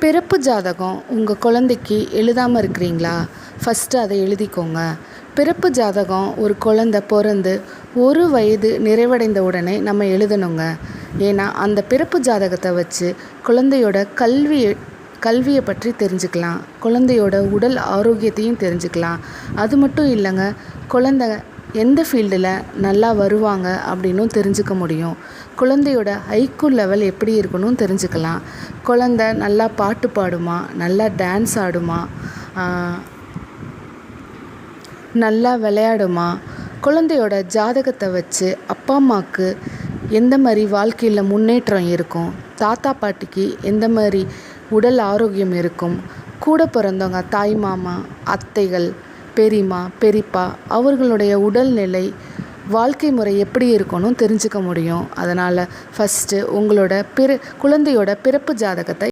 பிறப்பு ஜாதகம் உங்கள் குழந்தைக்கு எழுதாமல் இருக்கிறீங்களா? ஃபஸ்ட்டு அதை எழுதிக்கோங்க. பிறப்பு ஜாதகம் ஒரு குழந்த பிறந்து 1 வயது நிறைவடைந்த உடனே நம்ம எழுதணுங்க. ஏன்னா அந்த பிறப்பு ஜாதகத்தை வச்சு குழந்தையோட கல்வியை பற்றி தெரிஞ்சுக்கலாம். குழந்தையோட உடல் ஆரோக்கியத்தையும் தெரிஞ்சுக்கலாம். அது மட்டும் இல்லைங்க, குழந்தை எந்த ஃபீல்டில் நல்லா வருவாங்க அப்படின்னும் தெரிஞ்சுக்க முடியும். குழந்தையோட ஐக்யூ லெவல் எப்படி இருக்கணும் தெரிஞ்சுக்கலாம். குழந்தை நல்லா பாட்டு பாடுமா, நல்லா டான்ஸ் ஆடுமா, நல்லா விளையாடுமா, குழந்தையோட ஜாதகத்தை வச்சு அப்பா அம்மாவுக்கு எந்த மாதிரி வாழ்க்கையில் முன்னேற்றம் இருக்கும், தாத்தா பாட்டிக்கு எந்த மாதிரி உடல் ஆரோக்கியம் இருக்கும், கூட பிறந்தவங்க தாய் மாமா அத்தைகள் பெரியம்மா பெரியப்பா அவர்களுடைய உடல்நிலை வாழ்க்கை முறை எப்படி இருக்கணும் தெரிஞ்சுக்க முடியும். அதனால் ஃபஸ்ட்டு உங்களோட குழந்தையோட பிறப்பு ஜாதகத்தை